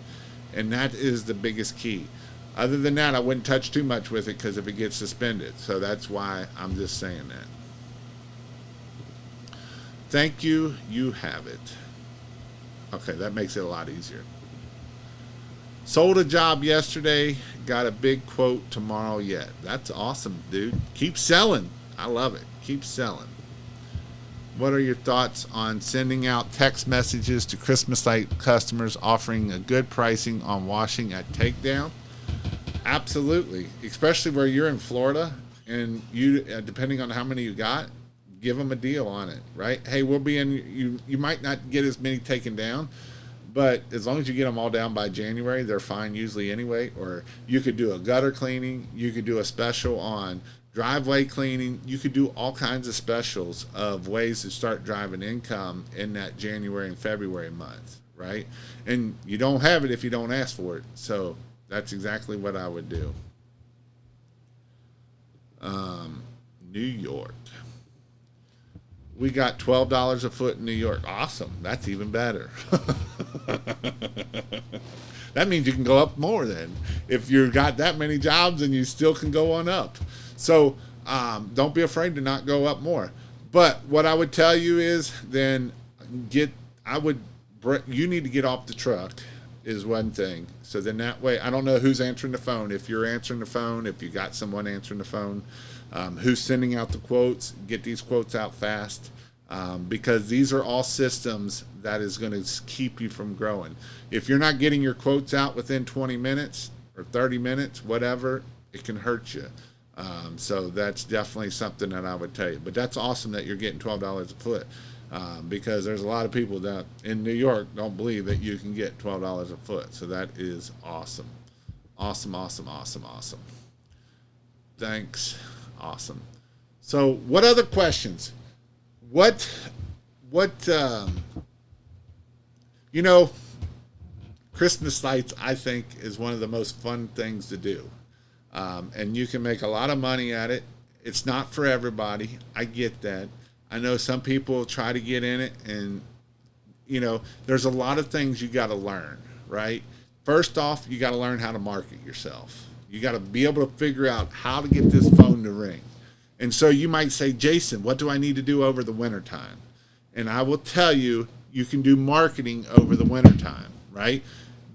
A: And that is the biggest key. Other than that, I wouldn't touch too much with it, because if it gets suspended. So that's why I'm just saying that. Thank you. You have it. Okay, that makes it a lot easier. Sold a job yesterday. Got a big quote tomorrow yet. That's awesome, dude. Keep selling. I love it. Keep selling. What are your thoughts on sending out text messages to Christmas light customers offering a good pricing on washing at Takedown? Absolutely. Especially where you're in Florida, and you, depending on how many you got, give them a deal on it, right? Hey, we'll be in, you might not get as many taken down, but as long as you get them all down by January, they're fine usually anyway. Or you could do a gutter cleaning. You could do a special on driveway cleaning. You could do all kinds of specials of ways to start driving income in that January and February month, right? And you don't have it if you don't ask for it. So that's exactly what I would do. New York. We got $12 a foot in New York. Awesome. That's even better. That means you can go up more then. If you've got that many jobs, and you still can go on up. So don't be afraid to not go up more. But what I would tell you is then you need to get off the truck is one thing. So then that way, I don't know who's answering the phone. If you're answering the phone, if you got someone answering the phone, who's sending out the quotes, get these quotes out fast. Because these are all systems that is going to keep you from growing. If you're not getting your quotes out within 20 minutes or 30 minutes, whatever, it can hurt you. So that's definitely something that I would tell you. But that's awesome that you're getting $12 a foot, because there's a lot of people that in New York don't believe that you can get $12 a foot. So that is awesome. Awesome, awesome, awesome, awesome. Thanks. Awesome. So what other questions? What Christmas lights, I think, is one of the most fun things to do. And you can make a lot of money at it. It's not for everybody. I get that. I know some people try to get in it, and, there's a lot of things you got to learn, right? First off, you got to learn how to market yourself. You got to be able to figure out how to get this phone to ring. And so you might say, Jason, what do I need to do over the wintertime? And I will tell you, you can do marketing over the wintertime, right?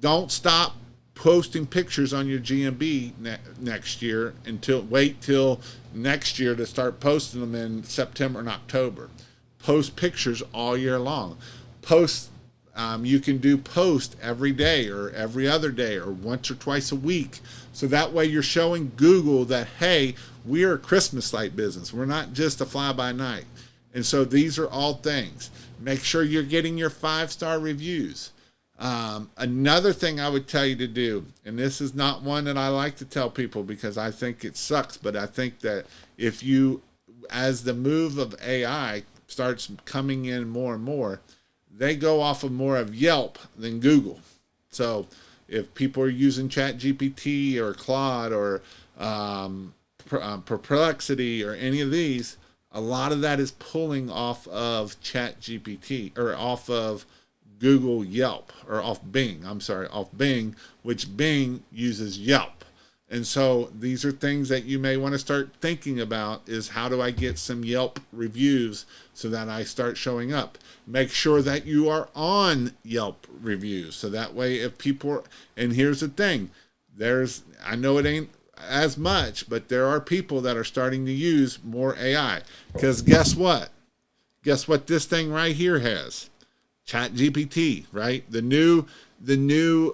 A: Don't stop posting pictures on your GMB next year wait till next year to start posting them in September and October. Post pictures all year long. Post You can do post every day or every other day or once or twice a week. So that way you're showing Google that, hey, we're a Christmas light business. We're not just a fly by night. And so these are all things. Make sure you're getting your 5-star reviews. Another thing I would tell you to do, and this is not one that I like to tell people because I think it sucks, but I think that if you, as the move of AI starts coming in more and more, they go off of more of Yelp than Google. So if people are using ChatGPT or Claude or Perplexity or any of these, a lot of that is pulling off of ChatGPT or off of Google Yelp or off Bing, which Bing uses Yelp. And so these are things that you may want to start thinking about is how do I get some Yelp reviews so that I start showing up. Make sure that you are on Yelp reviews. So that way if people, and here's the thing, I know it ain't as much, but there are people that are starting to use more AI. Because guess what? Guess what this thing right here has? ChatGPT, right? The new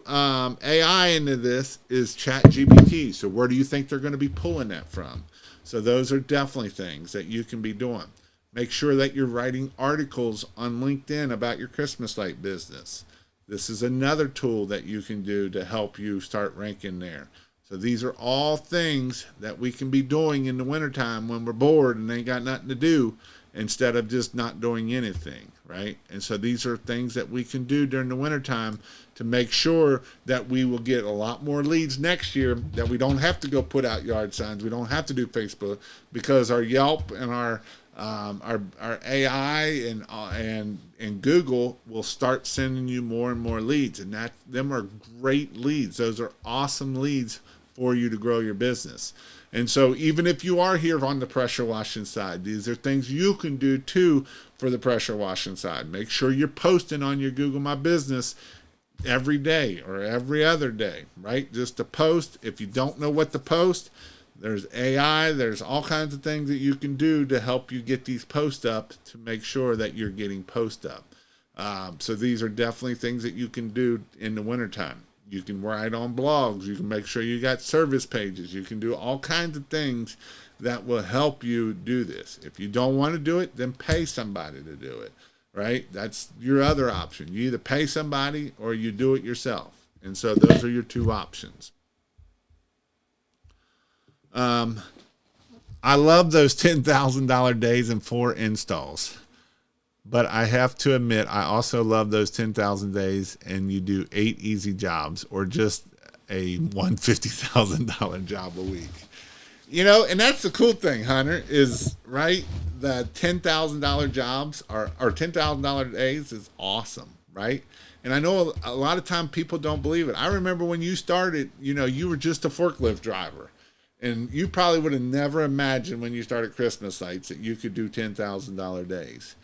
A: AI into this is ChatGPT. So where do you think they're going to be pulling that from? So those are definitely things that you can be doing. Make sure that you're writing articles on LinkedIn about your Christmas light business. This is another tool that you can do to help you start ranking there. So these are all things that we can be doing in the wintertime when we're bored and ain't got nothing to do instead of just not doing anything, right? And so these are things that we can do during the wintertime to make sure that we will get a lot more leads next year, that we don't have to go put out yard signs. We don't have to do Facebook because our Yelp and our AI and Google will start sending you more and more leads, and them are great leads. Those are awesome leads for you to grow your business. And so even if you are here on the pressure washing side, these are things you can do too for the pressure washing side. Make sure you're posting on your Google My Business every day or every other day, right? Just to post. If you don't know what to post, there's AI, there's all kinds of things that you can do to help you get these posts up to make sure that you're getting posts up. So these are definitely things that you can do in the wintertime. You can write on blogs. You can make sure you got service pages. You can do all kinds of things that will help you do this. If you don't want to do it, then pay somebody to do it, right? That's your other option. You either pay somebody or you do it yourself. And so those are your two options. I love those $10,000 days and 4 installs. But I have to admit, I also love those 10,000 days and you do 8 easy jobs or just a $150,000 job a week. You know, and that's the cool thing, Hunter, is, right, the $10,000 jobs or $10,000 days is awesome, right? And I know a lot of time people don't believe it. I remember when you started, you were just a forklift driver. And you probably would have never imagined when you started Christmas lights that you could do $10,000 days.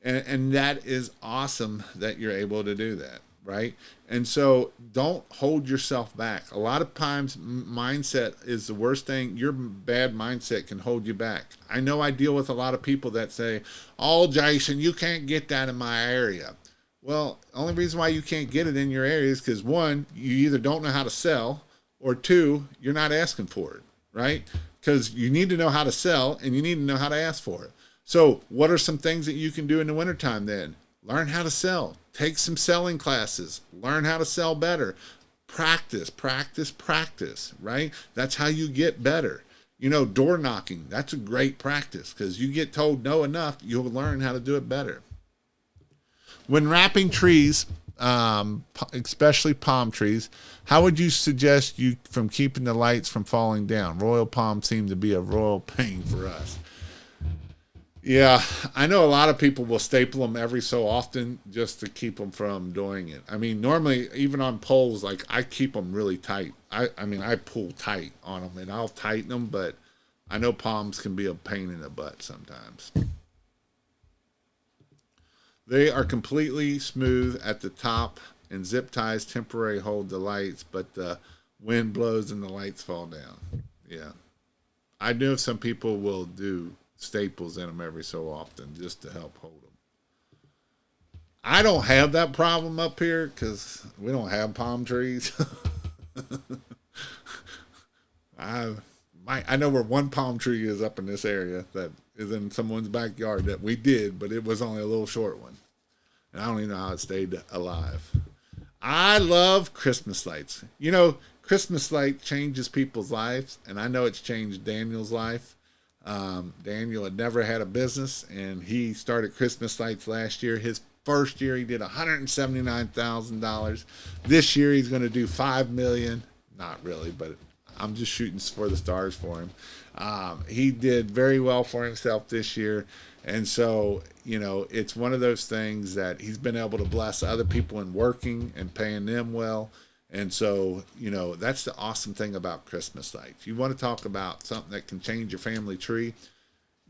A: And that is awesome that you're able to do that, right? And so don't hold yourself back. A lot of times mindset is the worst thing. Your bad mindset can hold you back. I know I deal with a lot of people that say, oh, Jason, you can't get that in my area. Well, the only reason why you can't get it in your area is because, one, you either don't know how to sell, or two, you're not asking for it, right? Because you need to know how to sell and you need to know how to ask for it. So what are some things that you can do in the wintertime then? Learn how to sell. Take some selling classes. Learn how to sell better. Practice, right? That's how you get better. Door knocking, that's a great practice because you get told no enough, you'll learn how to do it better. When wrapping trees, especially palm trees, how would you suggest you from keeping the lights from falling down? Royal palms seem to be a royal pain for us. Yeah, I know a lot of people will staple them every so often just to keep them from doing it. I mean, normally, even on poles, like I keep them really tight. I pull tight on them and I'll tighten them, but I know palms can be a pain in the butt sometimes. They are completely smooth at the top and zip ties temporarily hold the lights, but the wind blows and the lights fall down. Yeah. I know some people will do staples in them every so often just to help hold them. I don't have that problem up here because we don't have palm trees. I I know where one palm tree is up in this area that is in someone's backyard that we did, but it was only a little short one. And I don't even know how it stayed alive. I love Christmas lights. You know, Christmas light changes people's lives, and I know it's changed Daniel's life. Daniel had never had a business, and he started Christmas lights last year. His first year, he did $179,000. This year, he's going to do $5 million. Not really, but I'm just shooting for the stars for him. He did very well for himself this year. And so, you know, it's one of those things that he's been able to bless other people in working and paying them well. And so, you know, that's the awesome thing about Christmas lights. You want to talk about something that can change your family tree.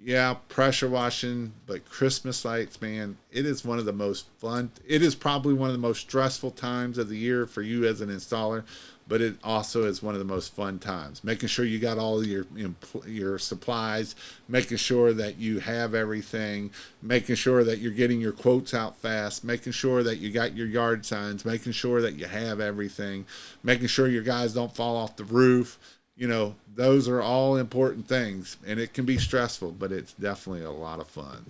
A: Yeah, pressure washing, but Christmas lights, man, it is one of the most fun. It is probably one of the most stressful times of the year for you as an installer, but it also is one of the most fun times. Making sure you got all of your supplies, making sure that you have everything, making sure that you're getting your quotes out fast, making sure that you got your yard signs, making sure that you have everything, making sure your guys don't fall off the roof. You know, those are all important things, and it can be stressful, but it's definitely a lot of fun.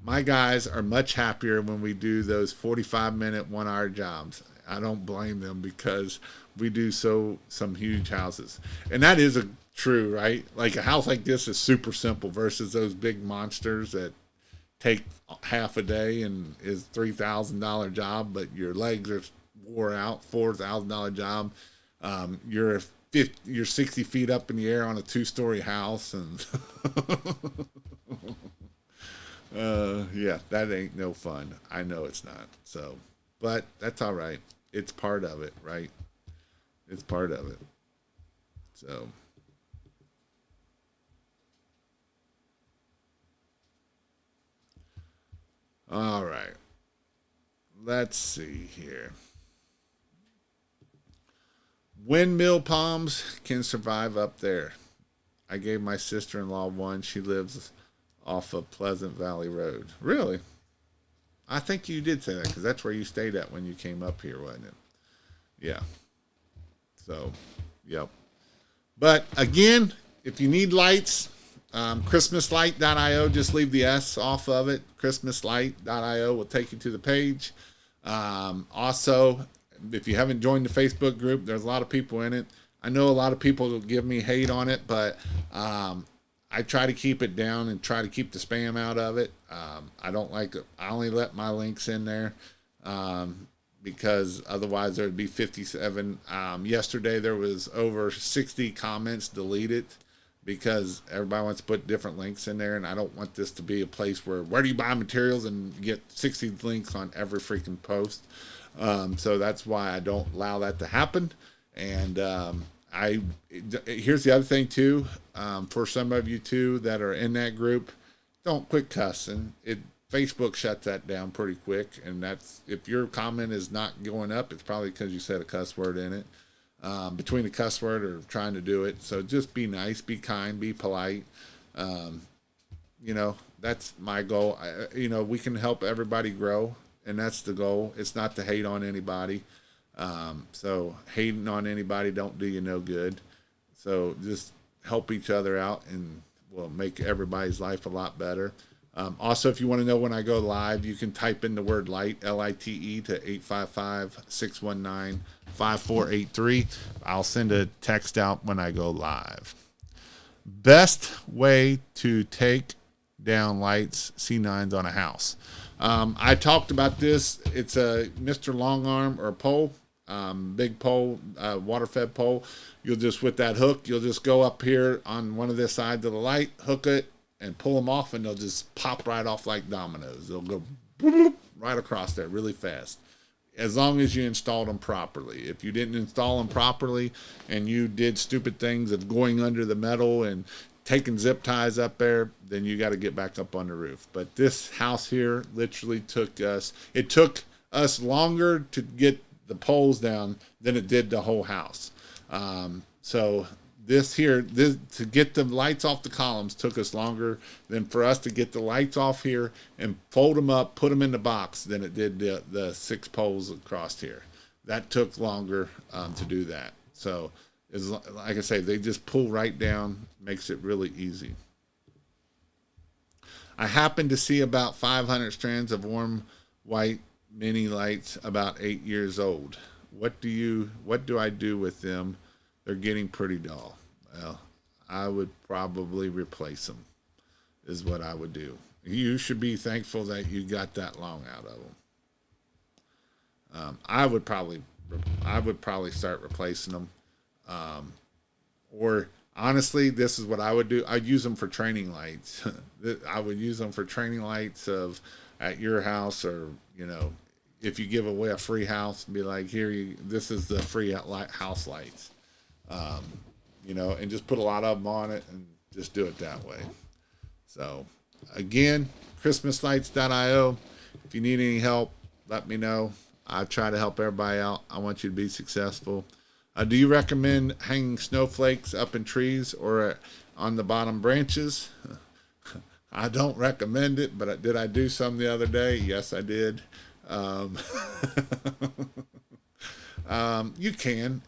A: My guys are much happier when we do those 45-minute, 1-hour jobs. I don't blame them because we do some huge houses. And that is true, right? Like a house like this is super simple versus those big monsters that take half a day and is $3,000 job, but your legs are wore out, $4,000 job. You're 60 feet up in the air on a 2-story house, and yeah, that ain't no fun. I know it's not. So, but that's all right. It's part of it, right? It's part of it. So, all right. Let's see here. Windmill palms can survive up there. I gave my sister-in-law one. She lives off of Pleasant Valley Road. Really? I think you did say that because that's where you stayed at when you came up here, wasn't it? Yeah. So, yep. But again, if you need lights, christmaslight.io, just leave the S off of it. Christmaslight.io will take you to the page. Also, if you haven't joined the Facebook group, there's a lot of people in it. I know a lot of people will give me hate on it, but I try to keep it down and try to keep the spam out of it. I don't like it. I only let my links in there because otherwise there would be 57. Yesterday there was over 60 comments deleted because everybody wants to put different links in there, and I don't want this to be a place where do you buy materials and get 60 links on every freaking post. So that's why I don't allow that to happen. And here's the other thing too, for some of you too that are in that group, don't quit cussing. Facebook shuts that down pretty quick, and that's if your comment is not going up, it's probably because you said a cuss word in it, between the cuss word or trying to do it. So just be nice, be kind, be polite. You know, that's my goal. We can help everybody grow. And that's the goal. It's not to hate on anybody. So hating on anybody don't do you no good. So just help each other out and we'll make everybody's life a lot better. Also, if you want to know when I go live, you can type in the word light, L-I-T-E, to 855-619-5483. I'll send a text out when I go live. Best way to take down lights, C9s on a house. I talked about this. It's a Mr. Long Arm or pole, big pole, water-fed pole. You'll just, with that hook, you'll just go up here on one of the sides of the light, hook it, and pull them off, and they'll just pop right off like dominoes. They'll go right across there really fast, as long as you installed them properly. If you didn't install them properly and you did stupid things of going under the metal and taking zip ties up there, then you got to get back up on the roof. But this house here literally took us longer to get the poles down than it did the whole house. So this to get the lights off the columns took us longer than for us to get the lights off here and fold them up, put them in the box than it did the 6 poles across here. That took longer to do that. So, like I say, they just pull right down, makes it really easy. I happened to see about 500 strands of warm white mini lights about 8 years old. What do I do with them? They're getting pretty dull. Well, I would probably replace them, is what I would do. You should be thankful that you got that long out of them. I would probably start replacing them. Or honestly, this is what I would do. I'd use them for training lights. I would use them for training lights at your house, or if you give away a free house, be like, this is the free house lights. And just put a lot of them on it and just do it that way. So, again, christmaslights.io. If you need any help, let me know. I try to help everybody out. I want you to be successful. Do you recommend hanging snowflakes up in trees or on the bottom branches? I don't recommend it, but did I do some the other day? Yes, I did. You can.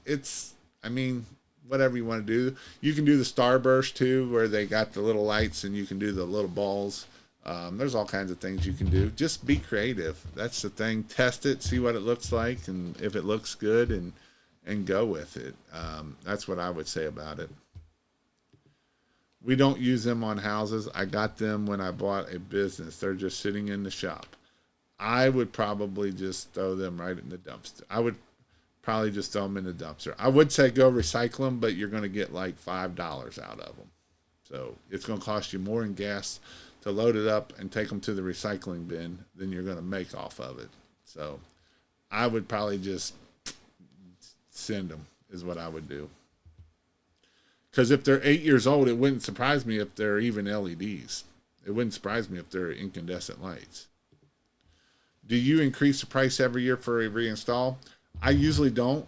A: Whatever you want to do. You can do the starburst too, where they got the little lights and you can do the little balls. There's all kinds of things you can do. Just be creative. That's the thing. Test it, see what it looks like, and if it looks good, and go with it. That's what I would say about it. We don't use them on houses. I got them when I bought a business. They're just sitting in the shop. I would probably just throw them right in the dumpster. I would probably just throw them in the dumpster. I would say go recycle them, but you're going to get like $5 out of them. So it's going to cost you more in gas to load it up and take them to the recycling bin than you're going to make off of it. So I would probably just send them, is what I would do. Because if they're 8 years old, it wouldn't surprise me if they're even LEDs. It wouldn't surprise me if they're incandescent lights. Do you increase the price every year for a reinstall? I usually don't.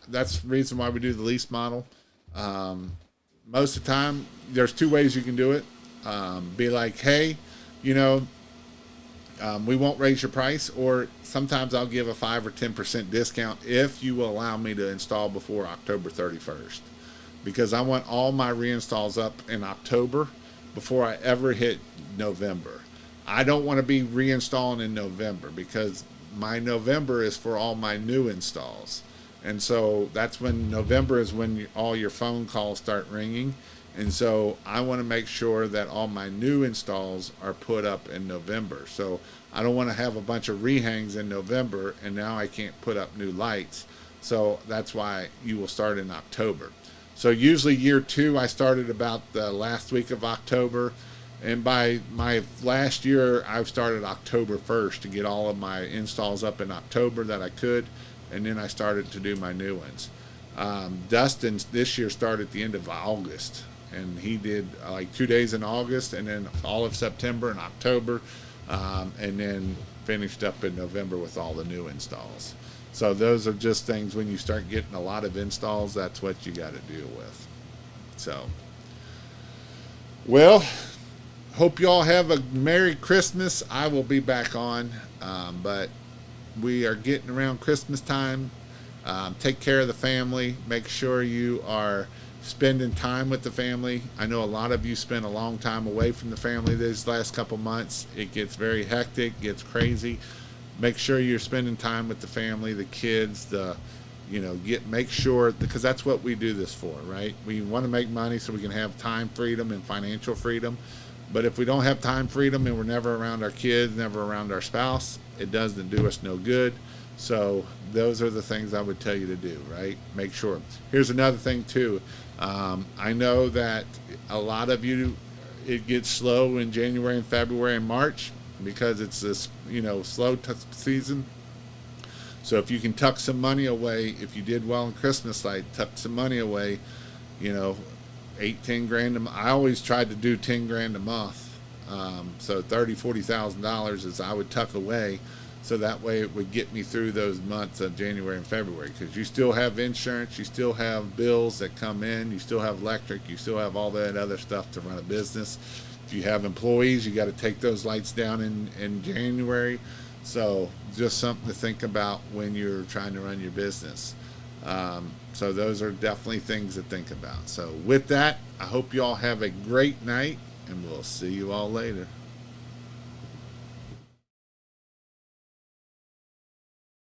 A: That's the reason why we do the lease model. Most of the time, there's 2 ways you can do it. Be like, hey, we won't raise your price, or sometimes I'll give a 5 or 10% discount if you will allow me to install before October 31st. Because I want all my reinstalls up in October before I ever hit November. I don't want to be reinstalling in November because my November is for all my new installs. And so that's when November is when all your phone calls start ringing. And so I want to make sure that all my new installs are put up in November. So I don't want to have a bunch of rehangs in November and now I can't put up new lights. So that's why you will start in October. So usually year 2, I started about the last week of October. And by my last year, I've started October 1st to get all of my installs up in October that I could. And then I started to do my new ones. Dustin this year started at the end of August. And he did like 2 days in August and then all of September and October. And then finished up in November with all the new installs. So those are just things when you start getting a lot of installs, that's what you got to deal with. So, well, hope you all have a Merry Christmas. I will be back on, but we are getting around Christmas time. Take care of the family. Make sure you are spending time with the family. I know a lot of you spend a long time away from the family these last couple months. It gets very hectic, gets crazy. Make sure you're spending time with the family, the kids, make sure, because that's what we do this for, right? We want to make money so we can have time freedom and financial freedom. But if we don't have time freedom and we're never around our kids, never around our spouse, it doesn't do us no good. So those are the things I would tell you to do, right? Make sure. Here's another thing too. I know that a lot of you, it gets slow in January and February and March because it's this, slow season. So if you can tuck some money away, if you did well in Christmas light, tuck some money away, 8-10 grand. I always tried to do 10 grand a month. So $30,000-$40,000 is I would tuck away so that way it would get me through those months of January and February, because you still have insurance, you still have bills that come in, you still have electric, you still have all that other stuff to run a business. If you have employees, you got to take those lights down in January. So just something to think about when you're trying to run your business. So those are definitely things to think about. So with that, I hope you all have a great night, and we'll see you all later.